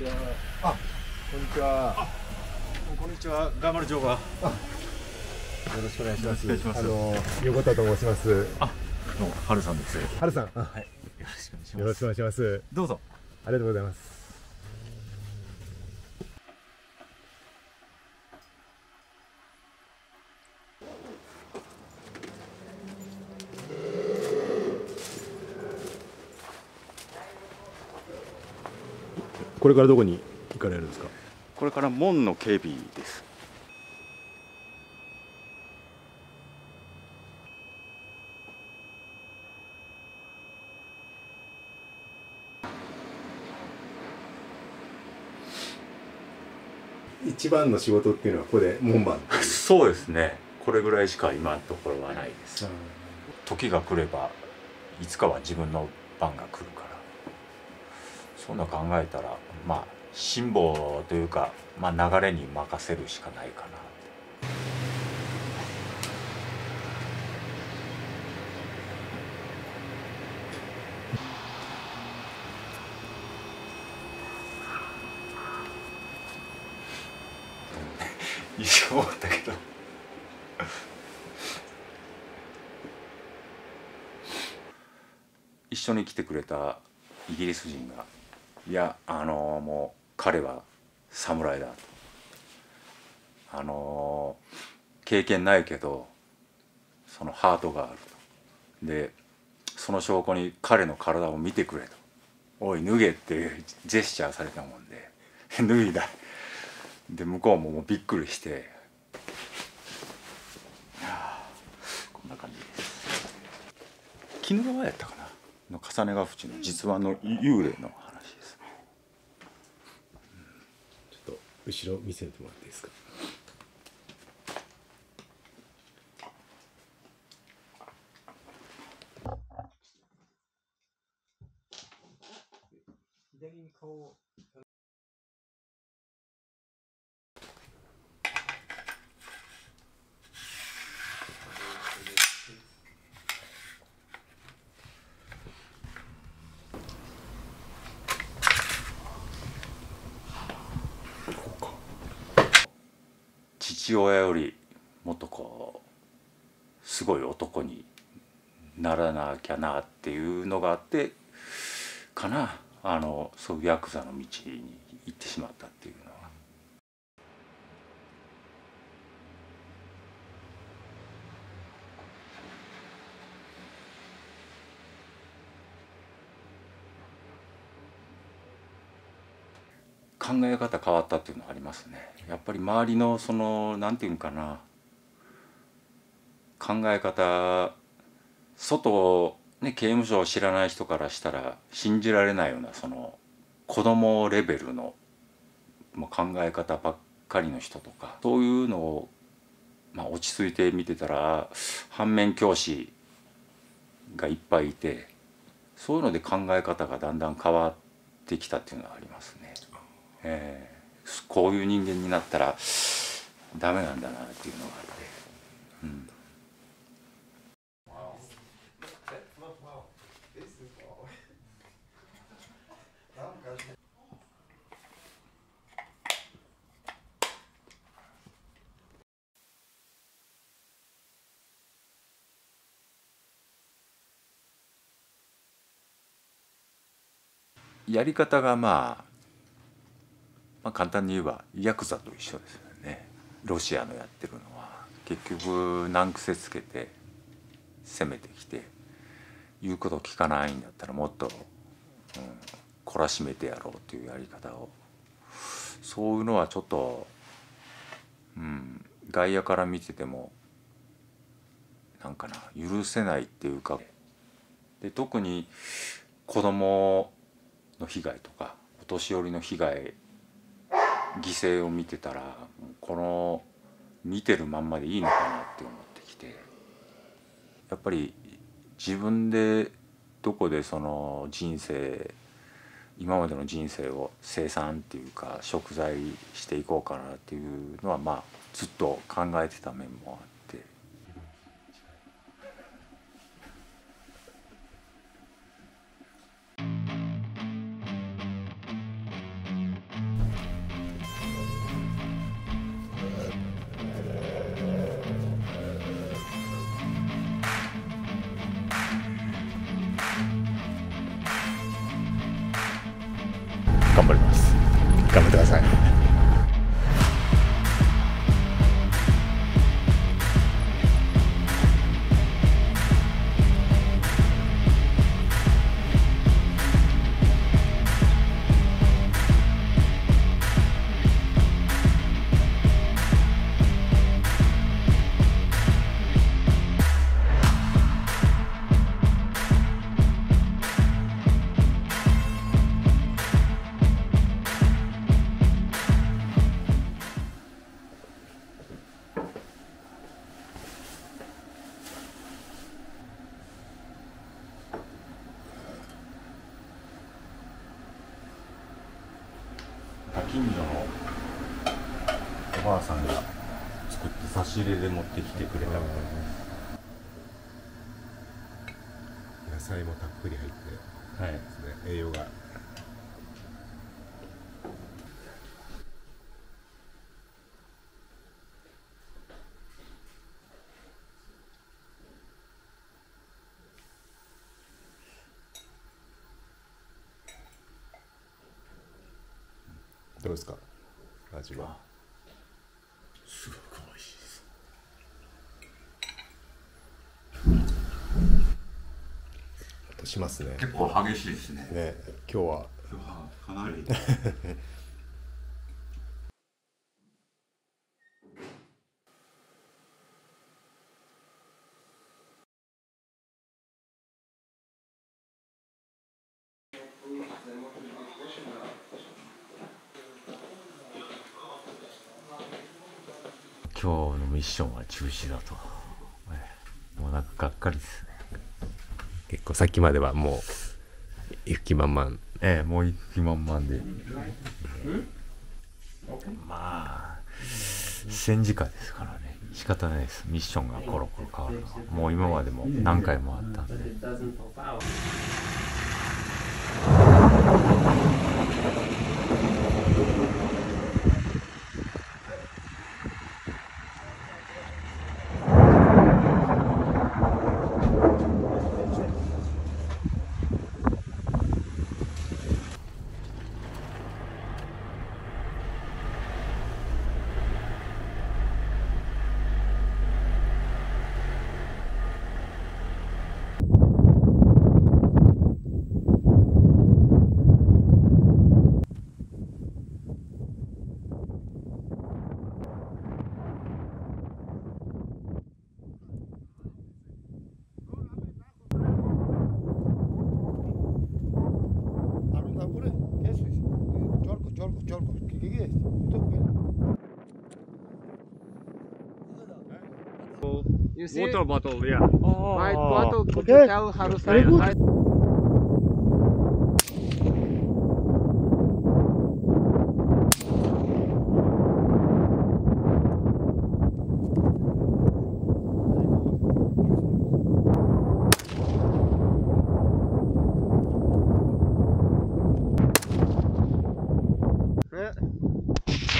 ちは。あ、こんにちは。こんにちは、ガーマルジョーが。よろしくお願いします。横田と申します。あ、どうも、はるさんです。はるさん。はい。よろしくお願いします。よろしくお願いします。どうぞ。ありがとうございます。これからどこに行かれるんですか？これから門の警備です。一番の仕事っていうのはここで門番。そうですね。これぐらいしか今のところはないです。時が来ればいつかは自分の番が来るから、そんな考えたらまあ辛抱というか、まあ、流れに任せるしかないかな。一瞬思ったけど一緒に来てくれたイギリス人が「いやもう彼は侍だ」と。経験ないけどそのハートがあると。でその証拠に彼の体を見てくれと「おい脱げ」っていうジェスチャーされたもんで脱いだ。で向こうももうびっくりして、こんな感じです。鬼怒川やったかなの重ねが淵の実話の幽霊の話です。ちょっと後ろ見せてもらっていいですか？左に顔を父親よりもっとこうすごい男にならなきゃなっていうのがあってかな、そういうヤクザの道に行ってしまったっていうのは。考え方変わったっていうのはありますね。やっぱり周りのそのなんていうのかな、考え方、外ね、刑務所を知らない人からしたら信じられないようなその子供レベルの考え方ばっかりの人とか、そういうのをまあ落ち着いて見てたら反面教師がいっぱいいて、そういうので考え方がだんだん変わってきたっていうのはありますね。こういう人間になったらダメなんだなっていうのがあって、うん、やり方がまあ簡単に言えばヤクザと一緒ですよね。ロシアのやってるのは結局難癖つけて攻めてきて、言うこと聞かないんだったらもっと、懲らしめてやろうというやり方を、そういうのはちょっと、外野から見ててもなんかな、許せないっていうか。で特に子供の被害とかお年寄りの被害、犠牲を見てたらこの見てるまんまでいいのかなって思ってきて、やっぱり自分でどこでその人生、今までの人生を清算っていうか贖罪していこうかなっていうのはまあずっと考えてた面もあって。頑張ります。頑張ってください。近所のおばあさんが作って差し入れで持ってきてくれたみたい野菜もたっぷり入ってな。はい。ですね、栄養が。どうですか、味は。すごく美味しいです。音しますね。結構激しいですね。ね、今日はかなり。今日のミッションは中止だと。もうなんかがっかりですね。結構さっきまではもう行く気満々。もう行く気満々で。まあ戦時下ですからね、仕方ないです。ミッションがコロコロ変わるのはもう今までも何回もあったんで。You see? Water bottle, yeah. White bottle, could Okay. you tell how to Very say good. it?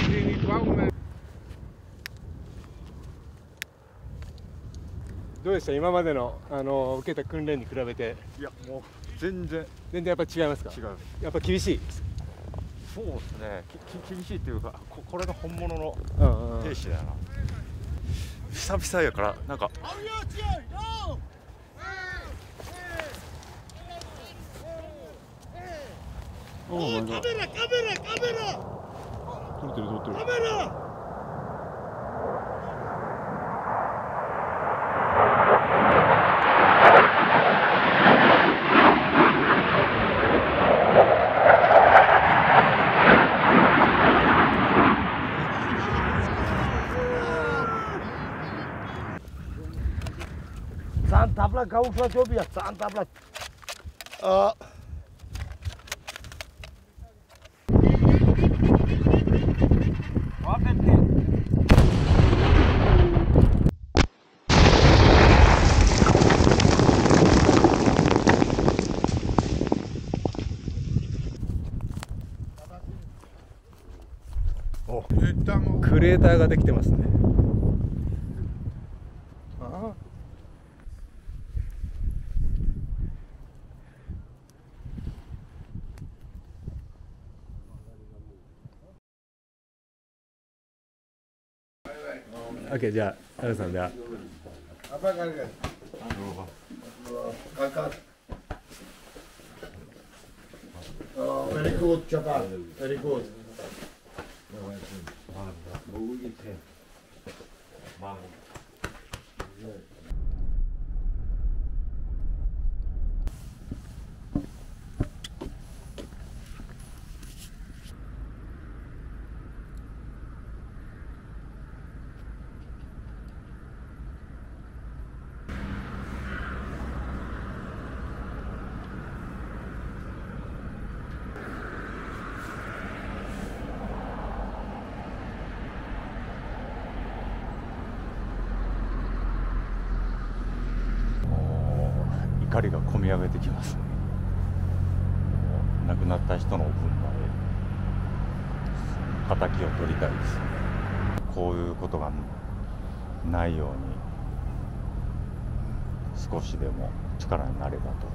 Really well, どうでした、今までの受けた訓練に比べて。いや、もう全然やっぱ違いますか。違う。やっぱ厳しい。そうですね。厳しいっていうか、これが本物の兵士だな。久々やからなんか。カメラ撮れてる。カメラ。Saan tabla kau fla coba ya, saan tabla.クレーターができてますね。OK じゃあアルさんでは Apa kan? Kakak. Oh, very good, Japan. Very good.怒りがこみ上げてきますね。亡くなった人の分まで敵を取りたいですね。こういうことがないように少しでも力になればと